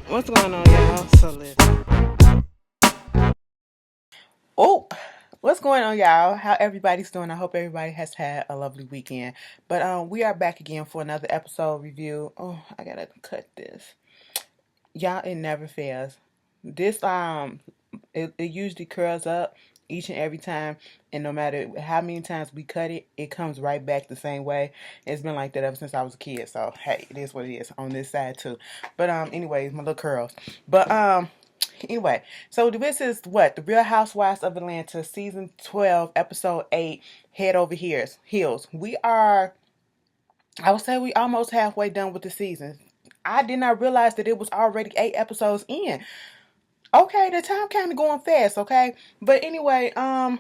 What's going on, y'all? So listen. Oh, what's going on, y'all? How everybody's doing? I hope everybody has had a lovely weekend. But we are back again for another episode review. Oh, I gotta cut this. Y'all, it never fails. This it usually curls up each and every time, and no matter how many times we cut it, it comes right back the same way. It's been like that ever since I was a kid. So hey, it is what it is on this side too. But anyways, my little curls. But anyway, so this is what the Real Housewives of Atlanta, season 12, episode 8. Head over heels. We are. I would say we almost halfway done with the season. I did not realize that it was already 8 episodes in. Okay, the time kind of going fast, okay? But anyway,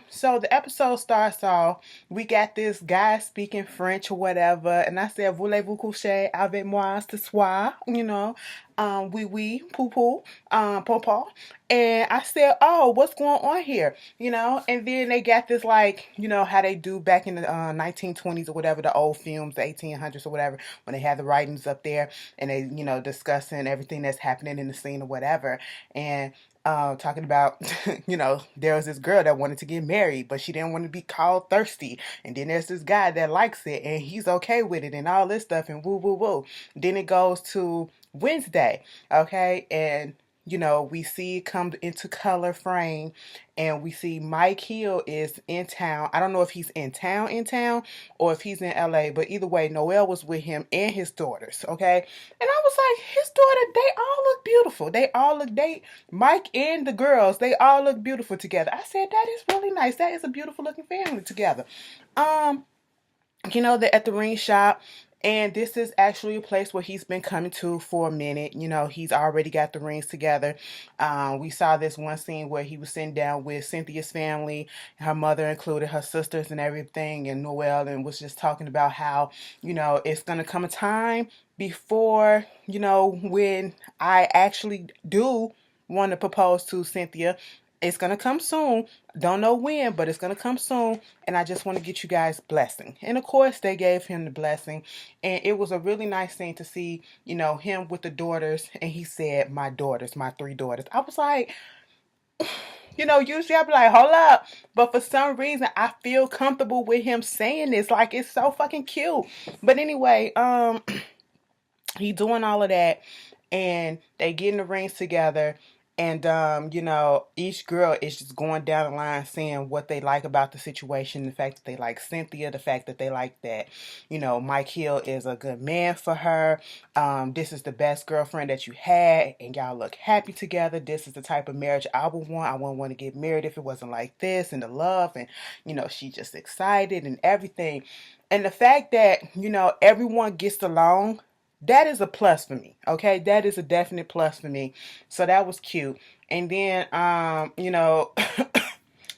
so the episode starts off, we got this guy speaking French or whatever, and I said, voulez-vous coucher avec moi ce soir? Oui, oui, poo poo, papa. And I said, oh, what's going on here? And then they got this, like, how they do back in the 1920s or whatever, the old films, the 1800s or whatever, when they had the writings up there and they, discussing everything that's happening in the scene or whatever. And talking about, there was this girl that wanted to get married, but she didn't want to be called thirsty. And then there's this guy that likes it and he's okay with it and all this stuff and woo, woo, woo. Then it goes to Wednesday, okay? And we see it come into color frame and we see Mike Hill is in town. I don't know if he's in town, or if he's in LA, but either way, Noelle was with him and his daughters, okay? And I was like, his daughter, they all look beautiful. Mike and the girls, they all look beautiful together. I said, that is really nice. That is a beautiful looking family together. They're at the ring shop, and this is actually a place where he's been coming to for a minute. He's already got the rings together. We saw this one scene where he was sitting down with Cynthia's family, her mother included, her sisters and everything, and Noelle, and was just talking about how, it's going to come a time before, when I actually do want to propose to Cynthia. It's going to come soon. Don't know when, but it's going to come soon. And I just want to get you guys blessing. And of course, they gave him the blessing. And it was a really nice thing to see, him with the daughters. And he said, my daughters, my 3 daughters. I was like, usually I'd be like, hold up. But for some reason, I feel comfortable with him saying this. Like, it's so fucking cute. But anyway, he doing all of that. And they getting the rings together. And, each girl is just going down the line saying what they like about the situation, the fact that they like Cynthia, the fact that they like that, Mike Hill is a good man for her. This is the best girlfriend that you had, and y'all look happy together. This is the type of marriage I would want. I wouldn't want to get married if it wasn't like this, and the love, and, she just excited and everything. And the fact that, everyone gets along, that is a plus for me. Okay, that is a definite plus for me. So that was cute. And then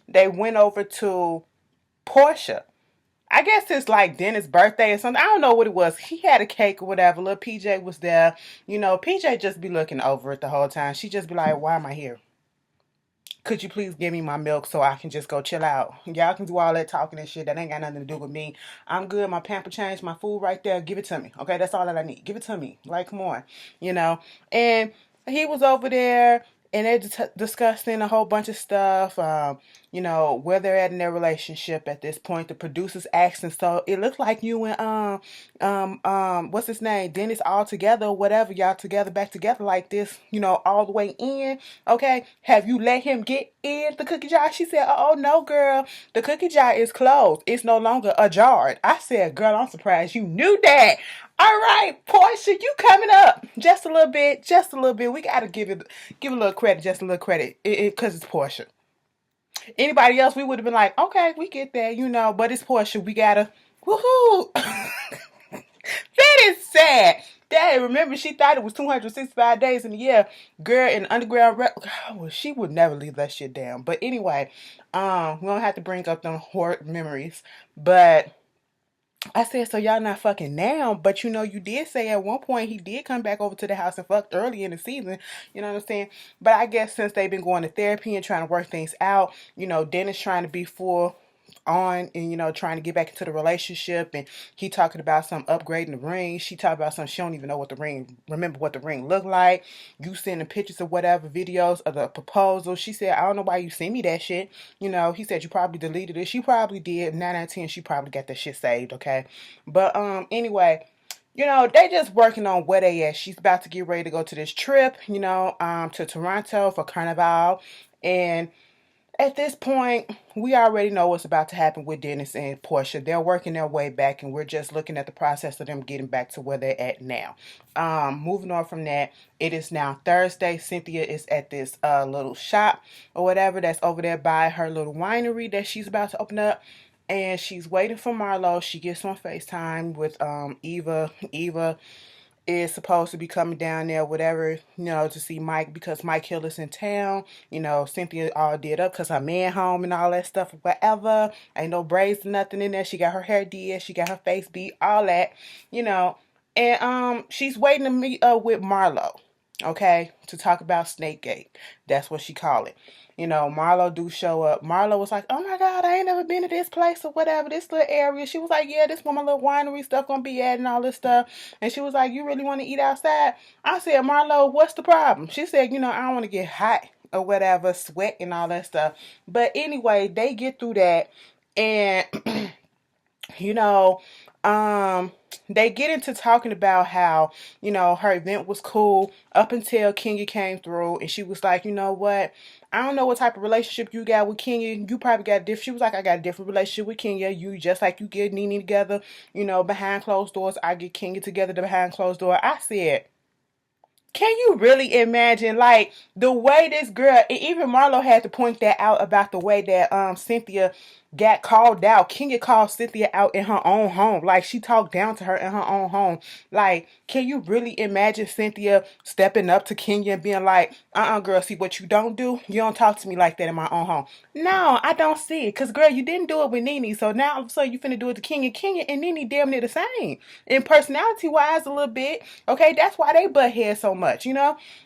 they went over to Portia. I guess it's like Dennis' birthday or something. I don't know what it was. He had a cake or whatever. Little PJ was there. PJ just be looking over it the whole time. She just be like, why am I here? Could you please give me my milk so I can just go chill out? Y'all can do all that talking and shit. That ain't got nothing to do with me. I'm good. My pamper changed, my food right there. Give it to me. Okay, that's all that I need. Give it to me. Like, come on. And he was over there and they're discussing a whole bunch of stuff. Where they're at in their relationship at this point. The producers asking, so it looks like you and what's his name, Dennis, all together or whatever, y'all together back together like this, all the way in. Okay, have you let him get in the cookie jar? She said, oh no, girl, the cookie jar is closed. It's no longer ajar. I said, girl, I'm surprised you knew that. All right, Portia, you coming up just a little bit, We gotta give a little credit, just a little credit, because it's Portia. Anybody else, we would have been like, okay, we get that, but it's Portia. We gotta, woohoo. That is sad. Dad, remember, she thought it was 265 days in a year. Girl in underground well, she would never leave that shit down. But anyway, we don't have to bring up them horrid memories. But I said, so y'all not fucking now, but you did say at one point he did come back over to the house and fucked early in the season. You know what I'm saying? But I guess since they've been going to therapy and trying to work things out, Dennis trying to be full on and, trying to get back into the relationship, and he talking about some upgrading the ring. She talking about something she don't even know what the ring, remember what the ring looked like. You sending pictures of whatever, videos of the proposal. She said, I don't know why you send me that shit. He said you probably deleted it. She probably did. 9 out of 10, she probably got that shit saved, okay? But anyway, they just working on where they at. She's about to get ready to go to this trip, to Toronto for Carnival. And at this point, we already know what's about to happen with Dennis and Portia. They're working their way back, and we're just looking at the process of them getting back to where they're at now. Moving on from that, it is now Thursday. Cynthia is at this little shop or whatever that's over there by her little winery that she's about to open up. And she's waiting for Marlo. She gets on FaceTime with Eva. Eva is supposed to be coming down there, whatever, to see Mike because Mike Hill is in town. Cynthia all did up because her man home and all that stuff, whatever. Ain't no braids or nothing in there. She got her hair did. She got her face beat, all that, And she's waiting to meet up with Marlo, okay, to talk about Snakegate. That's what she call it. Marlo do show up. Marlo was like, oh my God, I ain't never been to this place or whatever, this little area. She was like, yeah, this where my little winery stuff gonna be at and all this stuff. And she was like, you really want to eat outside? I said, Marlo, what's the problem? She said, I don't want to get hot or whatever, sweat and all that stuff. But anyway, they get through that and, they get into talking about how, her event was cool up until Kenya came through and she was like, you know what? I don't know what type of relationship you got with Kenya. You probably got a different. She was like, I got a different relationship with Kenya. You just like you get Nene together, behind closed doors. I get Kenya together behind closed door. I said, can you really imagine, like, the way this girl, and even Marlo had to point that out about the way that Cynthia got called out. Kenya called Cynthia out in her own home. Like, she talked down to her in her own home. Like, can you really imagine Cynthia stepping up to Kenya and being like, girl, see what you don't do? You don't talk to me like that in my own home. No, I don't see it. Because, girl, you didn't do it with Nene. So now all of a sudden you finna do it to Kenya. Kenya and Nene damn near the same. And personality-wise, a little bit. Okay, that's why they butt heads so much, And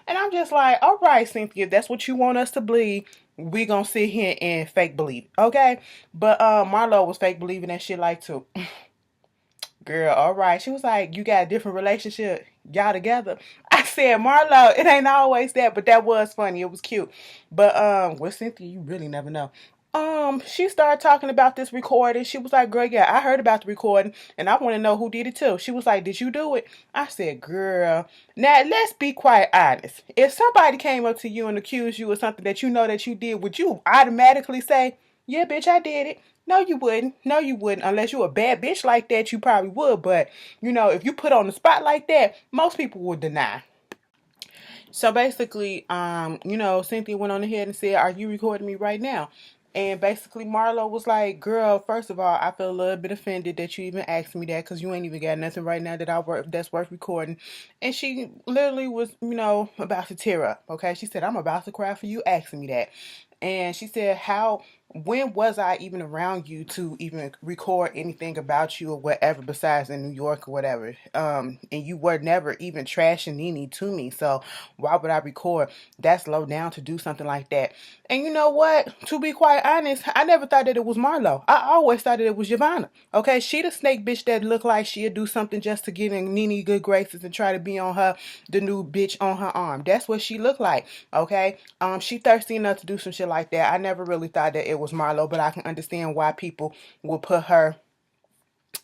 I'm just like, all right, Cynthia, if that's what you want us to believe, we gonna sit here and fake believe, okay? But Marlo was fake believing that shit like too. Girl, all right. She was like, you got a different relationship, y'all together. I said, Marlo, it ain't always that, but that was funny. It was cute. But with Cynthia, you really never know. She started talking about this recording. She was like, girl, yeah, I heard about the recording and I want to know who did it too. She was like, did you do it? I said, girl, now let's be quite honest. If somebody came up to you and accused you of something that you know that you did, would you automatically say, yeah, bitch, I did it? No, you wouldn't. No, you wouldn't. Unless you a bad bitch like that, you probably would. But, if you put on the spot like that, most people would deny. So basically, Cynthia went on ahead and said, are you recording me right now? And basically, Marlo was like, girl, first of all, I feel a little bit offended that you even asked me that because you ain't even got nothing right now that's worth recording. And she literally was, about to tear up, okay? She said, I'm about to cry for you asking me that. And she said, when was I even around you to even record anything about you or whatever besides in New York or whatever? And you were never even trashing Nene to me. So why would I record? That's low down to do something like that. And you know what? To be quite honest, I never thought that it was Marlo. I always thought that it was Giovanna. Okay, she the snake bitch that looked like she'd do something just to get in Nene good graces and try to be on her, the new bitch on her arm. That's what she looked like. Okay, she thirsty enough to do some shit like that. I never really thought that it was Marlo, but I can understand why people will put her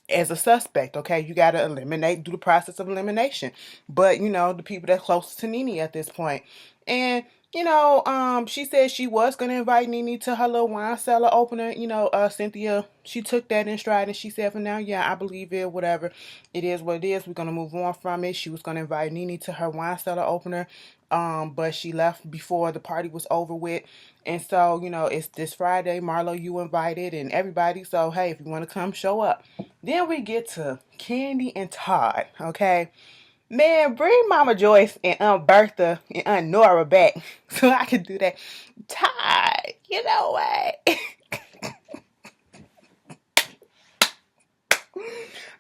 as a suspect. Okay, you got to do the process of elimination. But the people that's closest to Nene at this point. And she said she was gonna invite Nene to her little wine cellar opener. Cynthia, she took that in stride and she said, for now, yeah, I believe it, whatever. It is what it is. We're gonna move on from it. She was gonna invite Nene to her wine cellar opener. But she left before the party was over with. And so, it's this Friday. Marlo, you invited and everybody. So, hey, if you want to come, show up. Then we get to Candy and Todd, okay? Man, bring Mama Joyce and Aunt Bertha and Aunt Nora back so I can do that. Todd, you know what?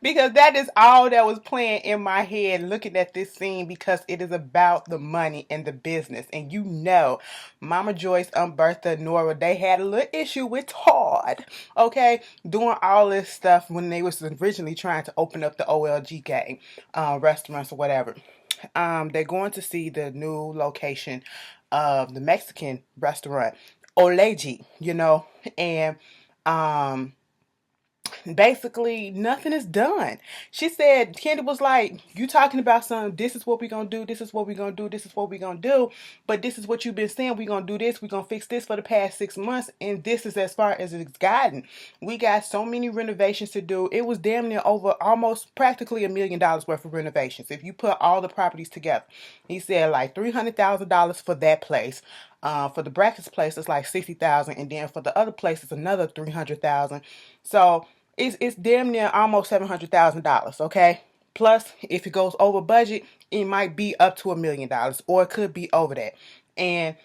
Because that is all that was playing in my head looking at this scene, because it is about the money and the business. And you know, Mama Joyce, Bertha, Nora, they had a little issue with Todd, okay, doing all this stuff when they was originally trying to open up the OLG game restaurants or whatever. They're going to see the new location of the Mexican restaurant, Oleji, and um basically nothing is done. She said, Candy was like, you talking about something, this is what we're gonna do, this is what we're gonna do, this is what we're gonna do, but this is what you've been saying, we're gonna do this, we're gonna fix this for the past 6 months, and this is as far as it's gotten. We got so many renovations to do. It was damn near over almost practically $1 million worth of renovations if you put all the properties together. He said like $300,000 for that place. For the Brackets place, it's like 60,000, and then for the other place, it's another 300,000. So it's damn near almost $700,000. Okay, plus if it goes over budget, it might be up to $1 million, or it could be over that. And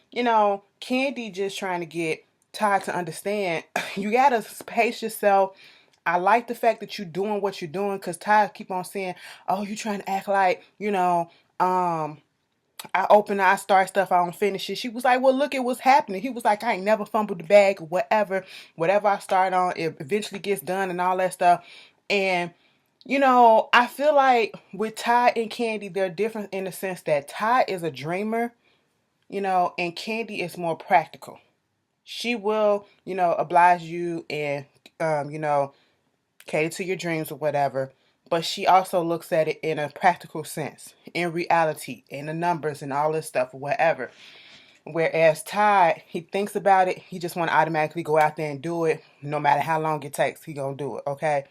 Candy just trying to get Todd to understand, you gotta pace yourself. I like the fact that you're doing what you're doing, because Todd keep on saying, oh, you trying to act like, I start stuff, I don't finish it. She was like, well, look at what's happening. He was like, I ain't never fumbled the bag or whatever. Whatever I start on, it eventually gets done and all that stuff. And, I feel like with Ty and Candy, they're different in the sense that Ty is a dreamer, and Candy is more practical. She will, oblige you and, cater to your dreams or whatever. But she also looks at it in a practical sense, in reality, in the numbers and all this stuff or whatever. Whereas Ty, he thinks about it, he just want to automatically go out there and do it. No matter how long it takes, he gonna do it, okay?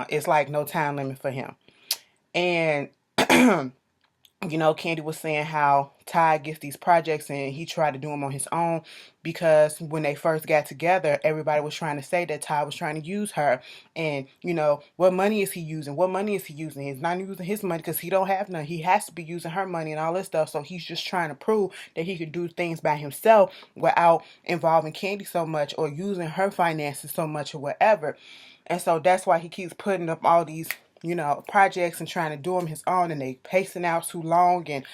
It's like no time limit for him. And Candy was saying how Ty gets these projects and he tried to do them on his own, because when they first got together, everybody was trying to say that Ty was trying to use her. And, what money is he using? What money is he using? He's not using his money because he don't have none. He has to be using her money and all this stuff. So he's just trying to prove that he could do things by himself without involving Candy so much or using her finances so much or whatever. And so that's why he keeps putting up all these projects and trying to do them his own, and they pacing out too long and,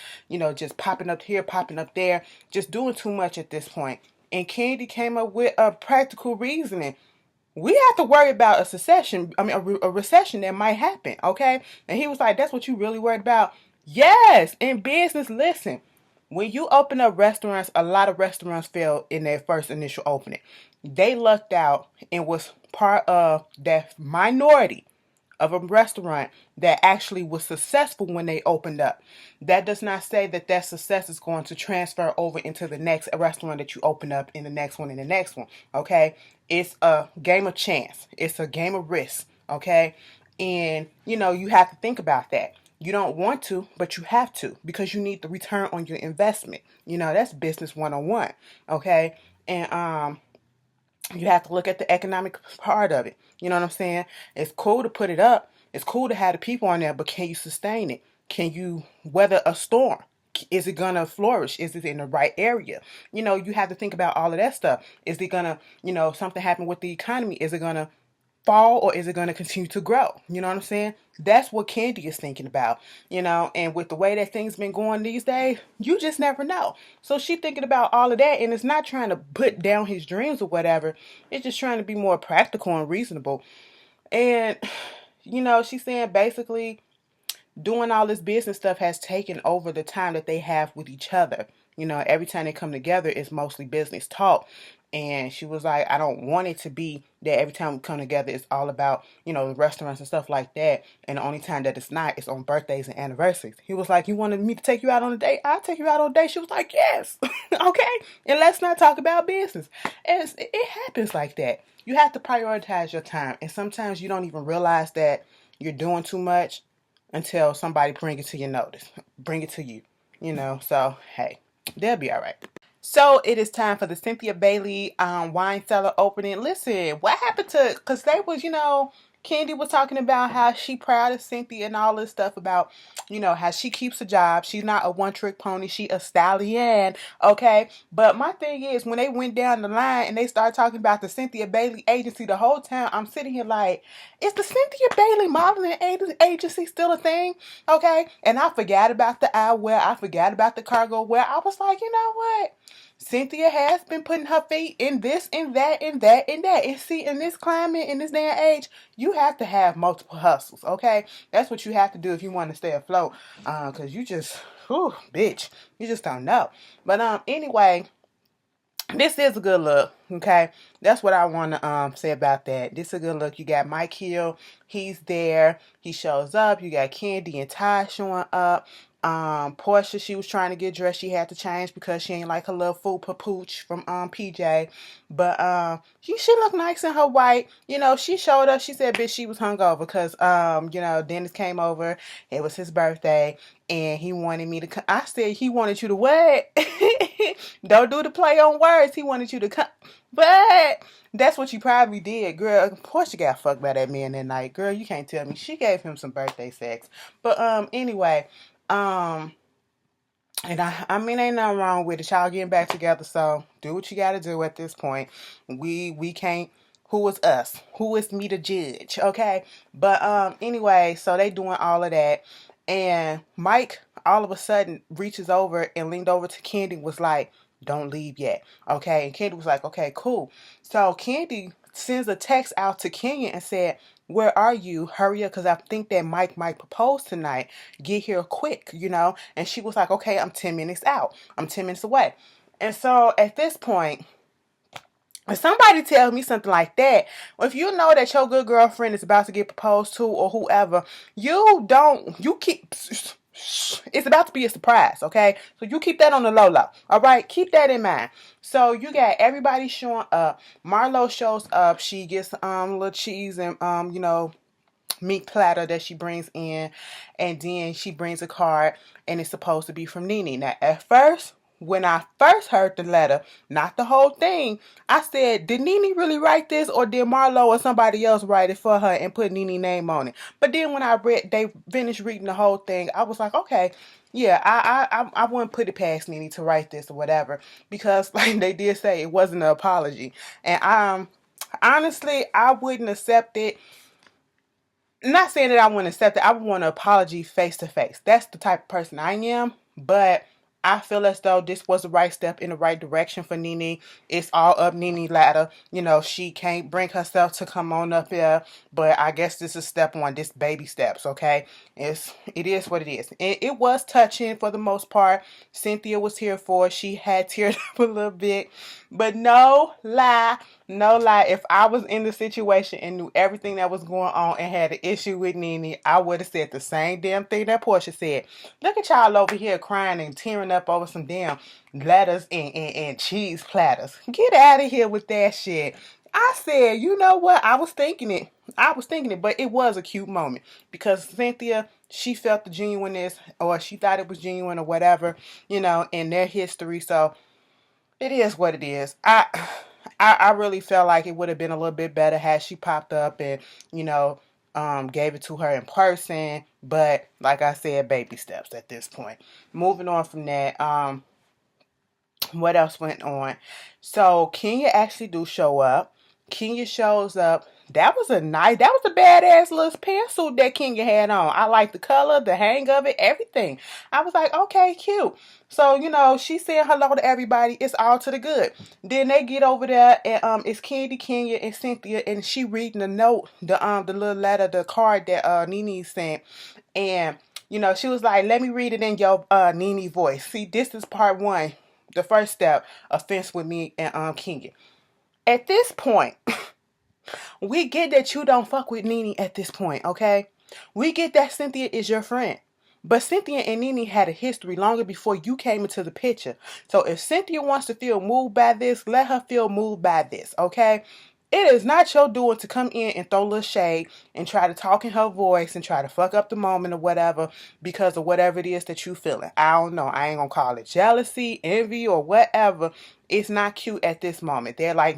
just popping up here, popping up there, just doing too much at this point. And Candy came up with a practical reasoning. We have to worry about a recession that might happen, okay? And he was like, that's what you really worried about? Yes, in business, listen. When you open up restaurants, a lot of restaurants fail in their first initial opening. They lucked out and was part of that minority of a restaurant that actually was successful when they opened up. That does not say that that success is going to transfer over into the next restaurant that you open up, in the next one, and the next one. Okay? It's a game of chance. It's a game of risk. Okay? And, you have to think about that. You don't want to, but you have to, because you need the return on your investment. That's business 101. Okay? And you have to look at the economic part of it. You know what I'm saying? It's cool to put it up. It's cool to have the people on there, but can you sustain it? Can you weather a storm? Is it going to flourish? Is it in the right area? You have to think about all of that stuff. Is it going to, something happen with the economy? Is it going to fall, or is it going to continue to grow? You know what I'm saying? That's what Candy is thinking about, and with the way that things been going these days, you just never know. So she thinking about all of that, and it's not trying to put down his dreams or whatever. It's just trying to be more practical and reasonable. And, she's saying basically doing all this business stuff has taken over the time that they have with each other. Every time they come together, it's mostly business talk. And she was like, I don't want it to be that every time we come together, it's all about, the restaurants and stuff like that. And the only time that it's not, it's on birthdays and anniversaries. He was like, you wanted me to take you out on a date? I'll take you out on a date. She was like, yes. Okay. And let's not talk about business. It happens like that. You have to prioritize your time. And sometimes you don't even realize that you're doing too much until somebody bring it to your notice. Bring it to you. So, hey, they'll be all right. So it is time for the Cynthia Bailey wine cellar opening. Listen, what happened to, because they was, Candy was talking about how she proud of Cynthia and all this stuff about, how she keeps a job. She's not a one-trick pony. She a stallion, okay? But my thing is, when they went down the line and they started talking about the Cynthia Bailey agency, the whole time I'm sitting here like, is the Cynthia Bailey modeling agency still a thing? Okay? And I forgot about the eyewear. I forgot about the cargo wear. I was like, you know what? Cynthia has been putting her feet in this and that and that and that. And see, in this climate, in this day and age, you have to have multiple hustles, okay? That's what you have to do if you want to stay afloat. Because you just, whew, bitch, you just don't know. But anyway, this is a good look, okay? That's what I want to say about that. This is a good look. You got Mike Hill. He's there. He shows up. You got Candy and Ty showing up. Portia, she was trying to get dressed. She had to change because she ain't like her little fool papooch from PJ. But she looked nice in her white. She showed up. She said, bitch, she was hungover because Dennis came over. It was his birthday. And he wanted me to come. I said he wanted you to what? Don't do the play on words. He wanted you to come. But that's what you probably did, girl. Of course you got fucked by that man that night. Girl, you can't tell me. She gave him some birthday sex. But anyway, and I mean, ain't nothing wrong with it. Y'all getting back together, so do what you gotta do at this point. We can't. Who is us? Who is me to judge? Okay. But anyway, so they doing all of that. And Mike all of a sudden reaches over and leaned over to Candy, was like, don't leave yet. Okay. And Candy was like, okay, cool. So Candy sends a text out to Kenya and said, where are you? Hurry up, because I think that Mike might propose tonight. Get here quick, And she was like, okay, I'm 10 minutes out. I'm 10 minutes away. And so at this point, if somebody tells me something like that, if you know that your good girlfriend is about to get proposed to or whoever, you keep, it's about to be a surprise, okay? So you keep that on the low, all right? Keep that in mind. So you got everybody showing up. Marlo shows up. She gets little cheese and meat platter that she brings in, and then she brings a card, and it's supposed to be from Nene. Now, at first, when I first heard the letter, not the whole thing, I said, did Nene really write this, or did Marlo or somebody else write it for her and put Nene's name on it? But then when they finished reading the whole thing, I was like, okay, yeah, I wouldn't put it past Nene to write this or whatever, because like they did say, it wasn't an apology, and honestly, I wouldn't accept it. Not saying that I wouldn't accept it. I would want an apology face to face. That's the type of person I am. But I feel as though this was the right step in the right direction for Nene. It's all up Nene's ladder. She can't bring herself to come on up here. But I guess this is step one. This baby steps, okay? It is what it is. It was touching for the most part. Cynthia was here for it. She had teared up a little bit. But no lie, if I was in the situation and knew everything that was going on and had an issue with Nene, I would have said the same damn thing that Portia said. Look at y'all over here crying and tearing up over some damn letters and cheese platters. Get out of here with that shit. I said, you know what? I was thinking it, but it was a cute moment because Cynthia, she felt the genuineness, or she thought it was genuine or whatever, in their history. So it is what it is. I really felt like it would have been a little bit better had she popped up and, gave it to her in person. But like I said, baby steps at this point. Moving on from that, what else went on? So Kenya actually do show up. Kenya shows up. That was a badass little pantsuit that Kenya had on. I like the color, the hang of it, everything. I was like, okay, cute. So, she's saying hello to everybody. It's all to the good. Then they get over there and it's Candy, Kenya, and Cynthia, and she reading the note, the little letter, the card that Nene sent. And, she was like, let me read it in your Nene voice. See, this is part one. The first step, offense with me and Kenya. At this point, we get that you don't fuck with Nene at this point, okay? We get that Cynthia is your friend. But Cynthia and Nene had a history longer before you came into the picture. So if Cynthia wants to feel moved by this, let her feel moved by this, okay? It is not your doing to come in and throw a little shade and try to talk in her voice and try to fuck up the moment or whatever because of whatever it is that you feeling. I don't know. I ain't gonna call it jealousy, envy, or whatever. It's not cute at this moment. They're like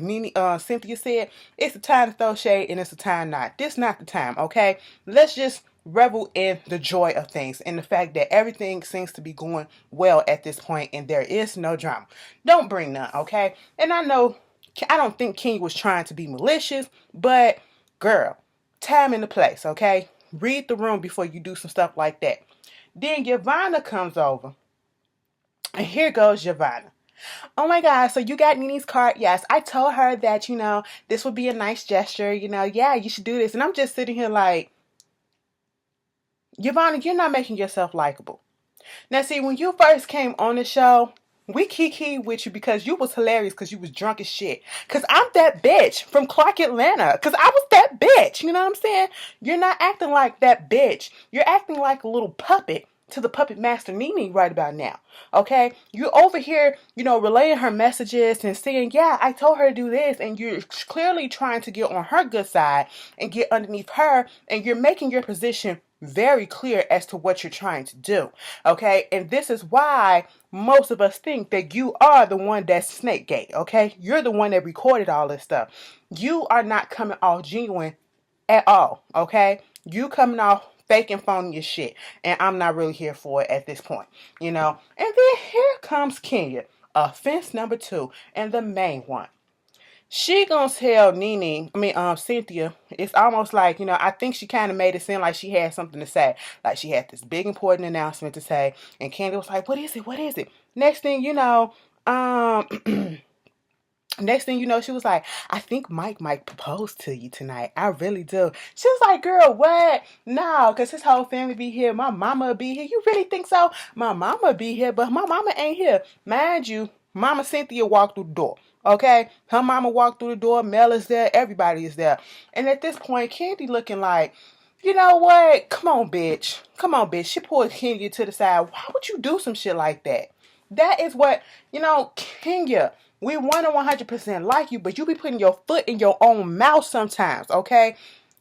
Cynthia said, it's a time to throw shade and it's a time not. This not the time, okay? Let's just revel in the joy of things and the fact that everything seems to be going well at this point and there is no drama. Don't bring none, okay? And I don't think King was trying to be malicious, but girl, time and the place, okay? Read the room before you do some stuff like that. Then Yvonne comes over, and here goes Yvonne. Oh my God, so you got Nini's card? Yes, I told her that, this would be a nice gesture, yeah, you should do this. And I'm just sitting here like, Yvonne, you're not making yourself likable. Now, see, when you first came on the show, we kiki with you because you was hilarious because you was drunk as shit. Because I'm that bitch from Clark, Atlanta. Because I was that bitch. You know what I'm saying? You're not acting like that bitch. You're acting like a little puppet to the puppet master Nene right about now. Okay? You're over here, relaying her messages and saying, yeah, I told her to do this. And you're clearly trying to get on her good side and get underneath her. And you're making your position very clear as to what you're trying to do. Okay? And this is why most of us think that you are the one that's Snakegate. Okay? You're the one that recorded all this stuff. You are not coming off genuine at all. Okay? You coming off fake and phony as shit. And I'm not really here for it at this point. And then here comes Kenya. Offense number 2 and the main one. She gonna tell Cynthia, it's almost like, I think she kind of made it seem like she had something to say. Like she had this big important announcement to say. And Candy was like, what is it? What is it? Next thing you know, she was like, I think Mike might propose to you tonight. I really do. She was like, girl, what? No, because his whole family be here. My mama will be here. You really think so? My mama be here, but my mama ain't here. Mind you, Mama Cynthia walked through the door. Okay? Her mama walked through the door. Mel is there. Everybody is there. And at this point, Candy looking like, you know what? Come on, bitch. Come on, bitch. She pulled Kenya to the side. Why would you do some shit like that? That is what, Kenya, we 100% like you, but you be putting your foot in your own mouth sometimes, okay?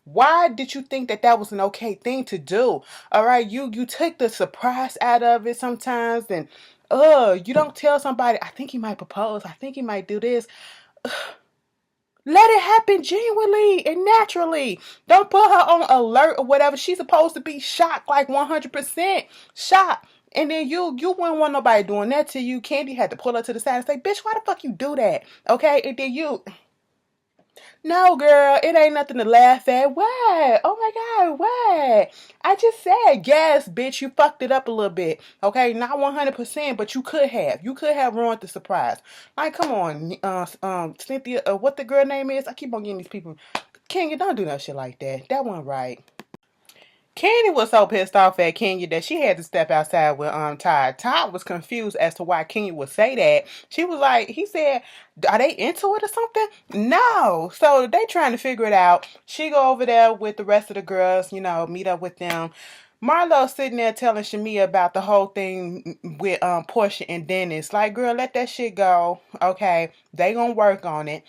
Why did you think that was an okay thing to do? All right, you take the surprise out of it sometimes, and you don't tell somebody, I think he might propose, I think he might do this. Let it happen genuinely and naturally. Don't put her on alert or whatever. She's supposed to be shocked, like 100% shocked. And then you wouldn't want nobody doing that to you. Candy had to pull her to the side and say, bitch, why the fuck you do that? Okay? And then no, girl, it ain't nothing to laugh at. What? Oh my God, what? I just said, yes, bitch, you fucked it up a little bit. Okay, not 100%, but you could have. You could have ruined the surprise. Like, come on, Cynthia, what the girl name is? I keep on getting these people. Kenya, don't do no shit like that. That wasn't right. Candy was so pissed off at Kenya that she had to step outside with Todd. Todd was confused as to why Kenya would say that. She was like, he said, are they into it or something? No. So they trying to figure it out. She go over there with the rest of the girls, meet up with them. Marlo sitting there telling Shamia about the whole thing with Portia and Dennis. Like, girl, let that shit go. Okay. They gonna work on it.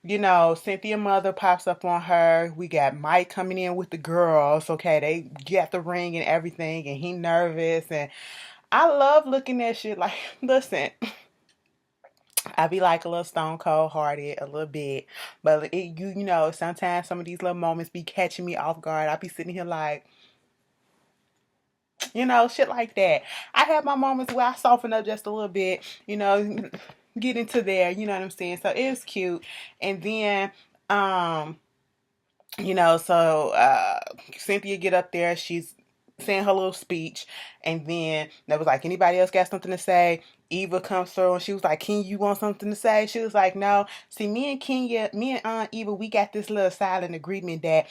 Cynthia mother pops up on her. We got Mike coming in with the girls. Okay, they get the ring and everything, and he nervous. And I love looking at shit like, listen, I be like a little stone cold hearted a little bit. But sometimes some of these little moments be catching me off guard. I be sitting here like, shit like that. I have my moments where I soften up just a little bit, get into there, you know what I'm saying? So it was cute. And then, Cynthia get up there, she's saying her little speech, and then there was like, anybody else got something to say? Eva comes through and she was like, Kenya, you want something to say? She was like, no. See, me and Aunt Eva, we got this little silent agreement that,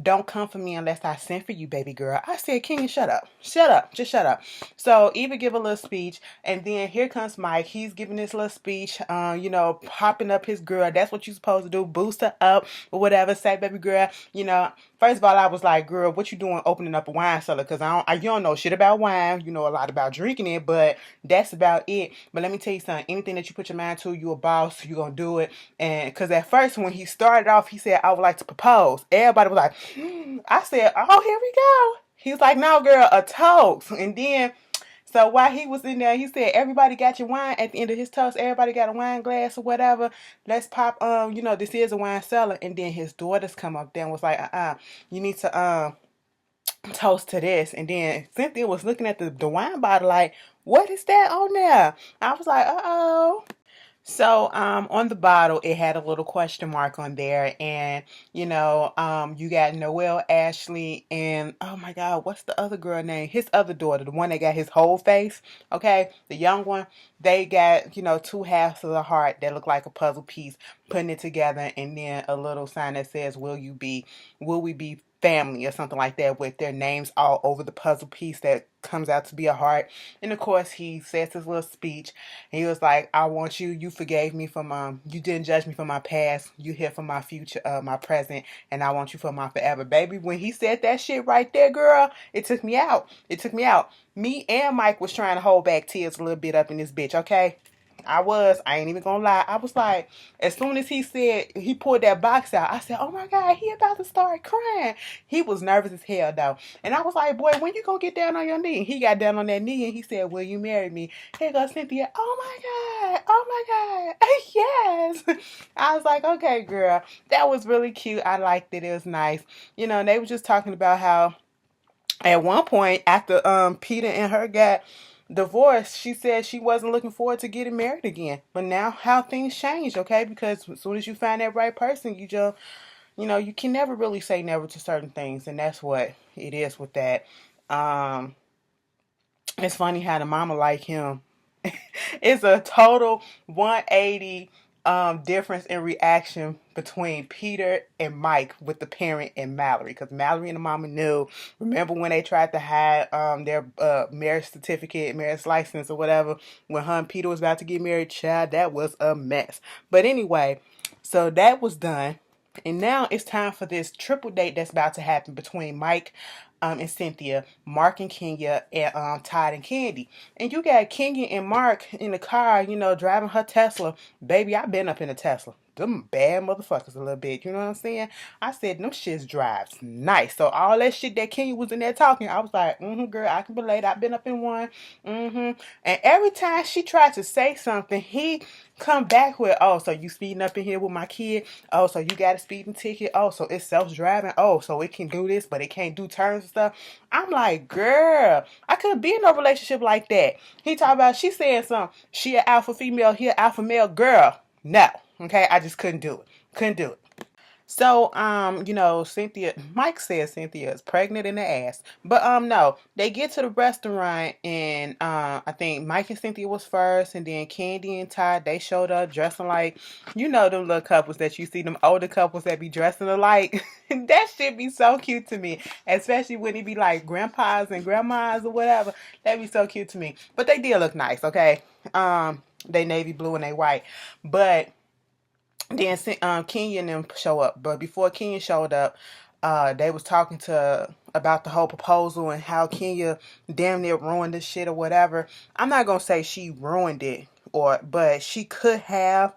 don't come for me unless I send for you, baby girl. I said, Kenya, shut up. Shut up. Just shut up. So Eva give a little speech, and then here comes Mike. He's giving this little speech, popping up his girl. That's what you're supposed to do. Boost her up or whatever. Say, baby girl, first of all, I was like, girl, what you doing opening up a wine cellar? Because you don't know shit about about wine, you know a lot about drinking it, but that's about it. But let me tell you something, anything that you put your mind to, you a boss, you gonna do it. And because at first when he started off, he said, I would like to propose. Everybody was like, I said, oh, here we go. He was like, no, girl, a toast. And then, so while he was in there, he said, everybody got your wine at the end of his toast. Everybody got a wine glass or whatever. Let's pop, this is a wine cellar. And then his daughters come up there and was like, you need to, toast to this. And then Cynthia was looking at the wine bottle like, what is that on there? I was like, uh-oh. So on the bottle, it had a little question mark on there, and you got Noelle, Ashley, and oh my God, what's the other girl name? His other daughter, the one that got his whole face. Okay, the young one. They got two halves of the heart that look like a puzzle piece, putting it together, and then a little sign that says, will we be family or something like that, with their names all over the puzzle piece that comes out to be a heart. And of course he says his little speech. He was like, I want you forgave me for you didn't judge me for my past, you here for my future, my present, and I want you for my forever. Baby, when he said that shit right there, girl, it took me out. Me and Mike was trying to hold back tears a little bit up in this bitch, okay? I ain't even gonna lie. I was like, as soon as he pulled that box out, I said, oh my God, he about to start crying. He was nervous as hell though. And I was like, boy, when you gonna get down on your knee? He got down on that knee and he said, will you marry me? Here goes Cynthia. Oh my God. Yes. I was like, okay, girl. That was really cute. I liked it. It was nice. They were just talking about how at one point after Peter and her got divorced, she said she wasn't looking forward to getting married again. But now how things change, okay? Because as soon as you find that right person, you can never really say never to certain things, and that's what it is with that. It's funny how the mama like him. It's a total 180 difference in reaction between Peter and Mike with the parent and Mallory, because Mallory and the mama knew. Remember when they tried to hide their marriage certificate, marriage license or whatever, when her and Peter was about to get married? Child, that was a mess. But anyway, so that was done. And now it's time for this triple date that's about to happen between Mike and Cynthia, Mark and Kenya, and Todd and Candy. And you got Kenya and Mark in the car, driving her Tesla. Baby, I've been up in a Tesla. Them bad motherfuckers a little bit, you know what I'm saying? I said, them shits drives nice. So all that shit that Kenya was in there talking, I was like, girl, I can relate. I've been up in one. And every time she tried to say something, he come back with, oh, so you speeding up in here with my kid? Oh, so you got a speeding ticket? Oh, so it's self-driving? Oh, so it can do this, but it can't do turns and stuff? I'm like, girl, I couldn't be in a relationship like that. He talking about, she saying something, she an alpha female, he an alpha male. Girl, no. Okay, I just couldn't do it. So, Mike says Cynthia is pregnant in the ass. But, no, they get to the restaurant and, I think Mike and Cynthia was first, and then Candy and Todd, they showed up dressing like, them little couples that you see, them older couples that be dressing alike. That shit be so cute to me, especially when it be like grandpas and grandmas or whatever. That'd be so cute to me. But they did look nice, okay? They navy blue and they white. But then Kenya and them show up. But before Kenya showed up, they was talking about the whole proposal and how Kenya damn near ruined this shit or whatever. I'm not gonna say she ruined it, but she could have.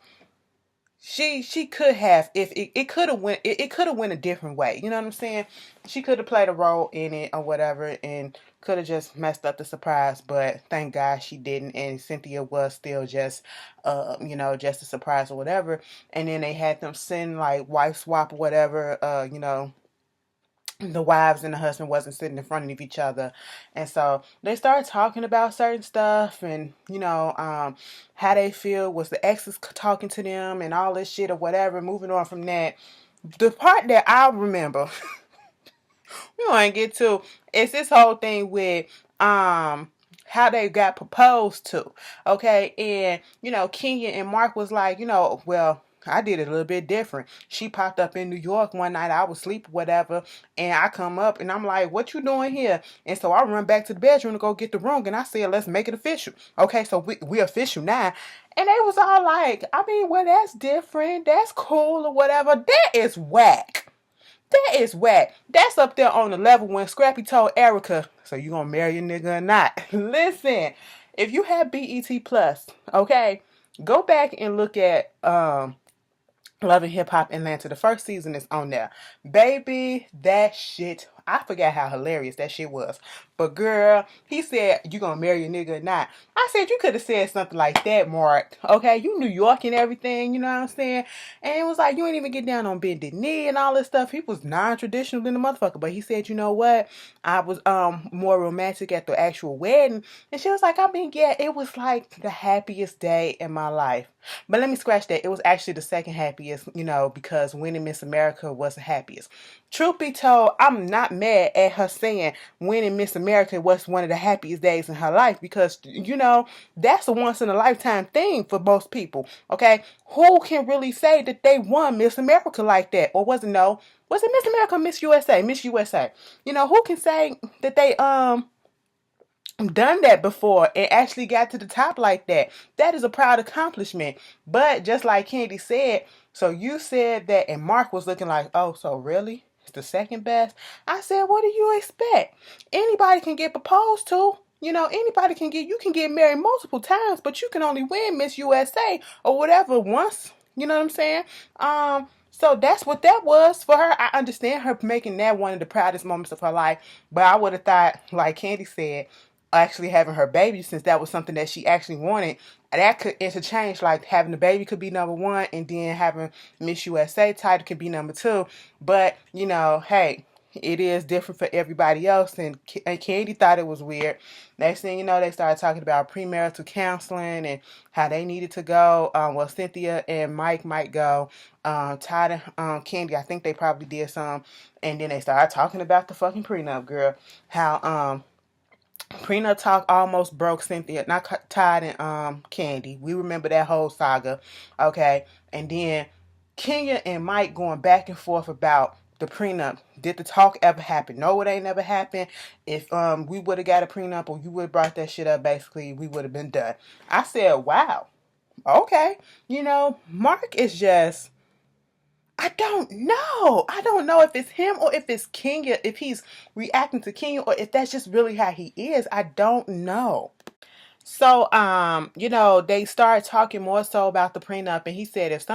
She could have, if it could have went a different way. You know what I'm saying? She could have played a role in it or whatever, and could have just messed up the surprise. But thank God she didn't, and Cynthia was still just, just a surprise or whatever. And then they had them send like wife swap or whatever. The wives and the husband wasn't sitting in front of each other, and so they started talking about certain stuff, and how they feel, was the exes talking to them and all this shit or whatever. Moving on from that, the part that I remember we want to get to is this whole thing with how they got proposed to. Okay, and Kenya and Mark was like, well, I did it a little bit different. She popped up in New York one night. I was asleep, whatever, and I come up and I'm like, what you doing here? And so I run back to the bedroom to go get the ring, and I said, let's make it official. Okay, so we official now. And they was all like, I mean, well, that's different. That's cool or whatever. That is whack. That is whack. That's up there on the level when Scrappy told Erica, so you gonna marry your nigga or not? Listen, if you have BET Plus, okay, go back and look at Love and Hip Hop Atlanta. The first season is on there. Baby, that shit, I forgot how hilarious that shit was. But girl, he said, you gonna marry a nigga or not? I said, you could have said something like that, Mark. Okay, you New York and everything, you know what I'm saying? And it was like, you ain't even get down on bended knee and all this stuff. He was non-traditional than the motherfucker. But he said, you know what? I was more romantic at the actual wedding. And she was like, I mean, yeah, it was like the happiest day in my life. But let me scratch that. It was actually the second happiest, because winning Miss America was the happiest. Truth be told, I'm not mad at her saying winning Miss America was one of the happiest days in her life because, that's a once in a lifetime thing for most people. Okay. Who can really say that they won Miss America like that? Or was it no? Was it Miss America or Miss USA? Miss USA. Who can say that they done that before and actually got to the top like that? That is a proud accomplishment. But just like Candy said, so you said that, and Mark was looking like, oh, so really? It's the second best? I said, what do you expect? Anybody can get proposed to. Anybody you can get married multiple times, but you can only win Miss USA or whatever once. You know what I'm saying? So that's what that was for her. I understand her making that one of the proudest moments of her life, but I would have thought, like Candy said, actually having her baby, since that was something that she actually wanted, that could interchange. Like having the baby could be number one, and then having Miss USA title could be number two. But hey, it is different for everybody else. And Candy thought it was weird. Next thing you know, they started talking about premarital counseling and how they needed to go. Well, Cynthia and Mike might go. Todd and Candy, I think they probably did some. And then they started talking about the fucking prenup, girl. How prenup talk almost broke Cynthia, not Todd and Candy. We remember that whole saga, okay? And then Kenya and Mike going back and forth about the prenup. Did the talk ever happen? No, it ain't never happened. If we would have got a prenup or you would have brought that shit up, basically we would have been done. I said, wow, okay. Mark is just, I don't know. I don't know if it's him or if it's Kenya, if he's reacting to Kenya or if that's just really how he is. I don't know. So, they started talking more so about the prenup, and he said if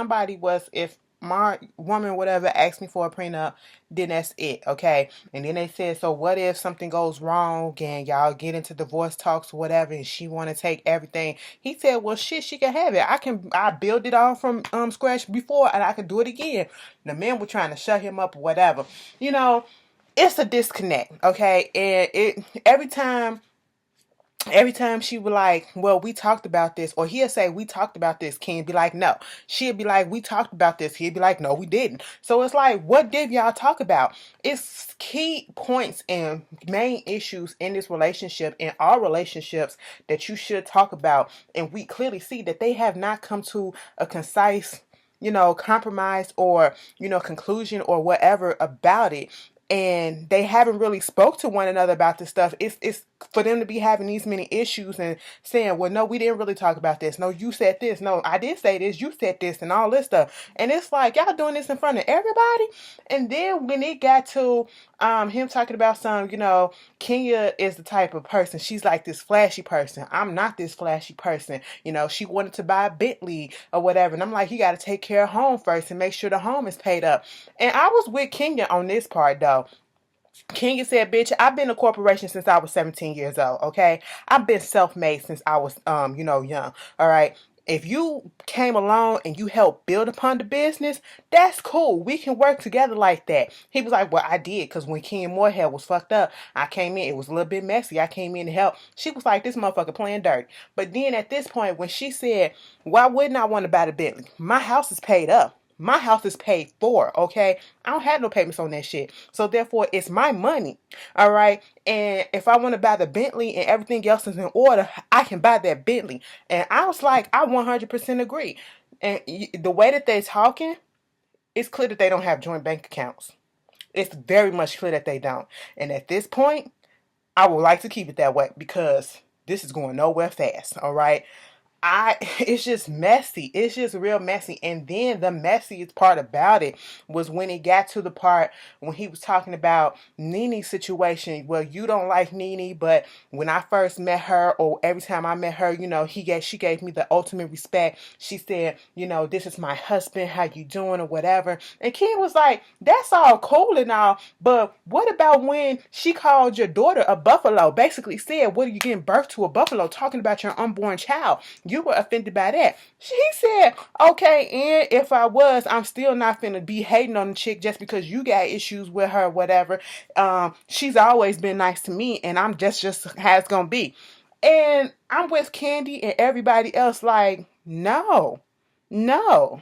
my woman, whatever, asked me for a prenup, then that's it, okay? And then they said, so what if something goes wrong and y'all get into divorce talks or whatever, and she want to take everything? He said, well, shit, she can have it. I built it all from scratch before, and I can do it again. The men were trying to shut him up or whatever. It's a disconnect, okay? And every time she would like, well, we talked about this, or he'll say, we talked about this. Ken be like, no. She'd be like, we talked about this. He'd be like, no, we didn't. So it's like, what did y'all talk about? It's key points and main issues in this relationship, in all relationships, that you should talk about. And we clearly see that they have not come to a concise, compromise or, conclusion or whatever about it. And they haven't really spoke to one another about this stuff. It's for them to be having these many issues and saying, well, no, we didn't really talk about this. No, you said this. No, I did say this. You said this and all this stuff. And it's like, y'all doing this in front of everybody. And then when it got to him talking about Kenya is the type of person, she's like this flashy person. I'm not this flashy person. She wanted to buy a Bentley or whatever. And I'm like, you got to take care of home first and make sure the home is paid up. And I was with Kenya on this part, though. Kenya said, bitch, I've been a corporation since I was 17 years old, okay? I've been self-made since I was, young, all right? If you came along and you helped build upon the business, that's cool. We can work together like that. He was like, well, I did, because when Kenya Moorhead was fucked up, I came in. It was a little bit messy. I came in to help. She was like, this motherfucker playing dirt. But then at this point, when she said, why wouldn't I want to buy the Bentley? My house is paid up. My house is paid for, okay? I don't have no payments on that shit. So therefore, it's my money, all right? And if I want to buy the Bentley and everything else is in order, I can buy that Bentley. And I was like, I 100% agree. And the way that they're talking, it's clear that they don't have joint bank accounts. It's very much clear that they don't. And at this point, I would like to keep it that way because this is going nowhere fast, all right? It's just messy. It's just real messy. And then the messiest part about it was when it got to the part when he was talking about Nene's situation. Well, you don't like Nene, but when I first met her, or every time I met her, she gave me the ultimate respect. She said, this is my husband, how you doing, or whatever. And Ken was like, that's all cool and all, but what about when she called your daughter a buffalo? Basically said, what are you giving birth to, a buffalo, talking about your unborn child? You were offended by that. He said, okay, and if I was, I'm still not finna be hating on the chick just because you got issues with her, whatever. She's always been nice to me, and I'm just how it's gonna be. And I'm with Candy and everybody else like, no, no.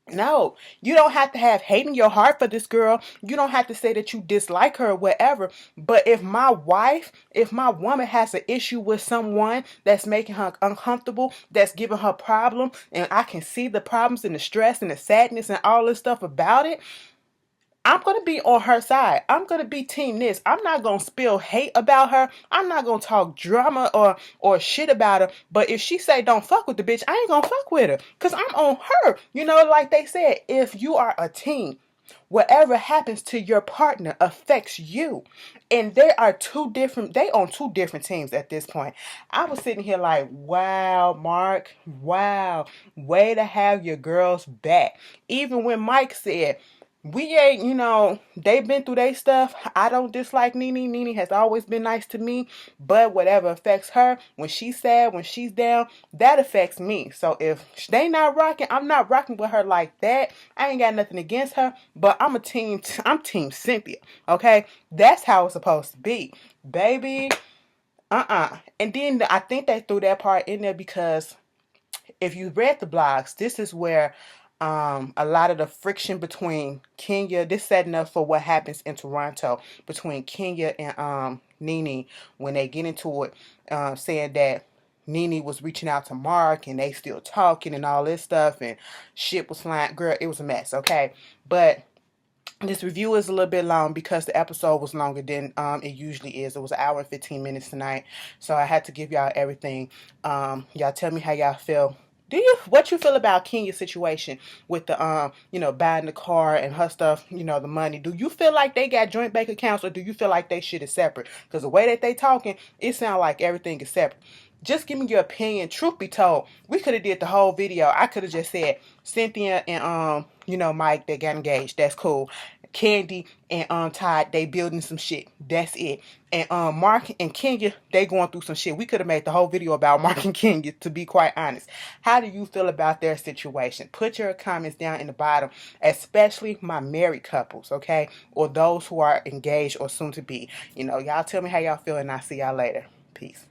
No, you don't have to have hate in your heart for this girl. You don't have to say that you dislike her or whatever. But if my woman has an issue with someone that's making her uncomfortable, that's giving her problem, and I can see the problems and the stress and the sadness and all this stuff about it, I'm going to be on her side. I'm going to be team this. I'm not going to spill hate about her. I'm not going to talk drama or shit about her. But if she say don't fuck with the bitch, I ain't going to fuck with her because I'm on her. Like they said, if you are a team, whatever happens to your partner affects you. And they on two different teams at this point. I was sitting here like, wow, Mark, wow, way to have your girls back. Even when Mike said, we ain't, they've been through their stuff. I don't dislike Nene. Nene has always been nice to me. But whatever affects her, when she's sad, when she's down, that affects me. So if they not rocking, I'm not rocking with her like that. I ain't got nothing against her. But I'm team Cynthia. Okay? That's how it's supposed to be. Baby, And then I think they threw that part in there because if you read the blogs, this is where a lot of the friction between Kenya, this setting up for what happens in Toronto between Kenya and Nene when they get into it, saying that Nene was reaching out to Mark and they still talking and all this stuff and shit was flying. Girl, it was a mess, okay? But this review is a little bit long because the episode was longer than it usually is. It was an hour and 15 minutes tonight. So I had to give y'all everything. Y'all tell me how y'all feel. What you feel about Kenya's situation with the buying the car and her stuff, the money? Do you feel like they got joint bank accounts, or do you feel like they shit is separate? Because the way that they talking, it sounds like everything is separate. Just give me your opinion. Truth be told, we could have did the whole video. I could have just said Cynthia and Mike, they got engaged. That's cool. Candy and Todd, they building some shit. That's it. And Mark and Kenya, they going through some shit. We could have made the whole video about Mark and Kenya, to be quite honest. How do you feel about their situation? Put your comments down in the bottom, especially my married couples, okay? Or those who are engaged or soon to be. Y'all tell me how y'all feel, and I'll see y'all later. Peace.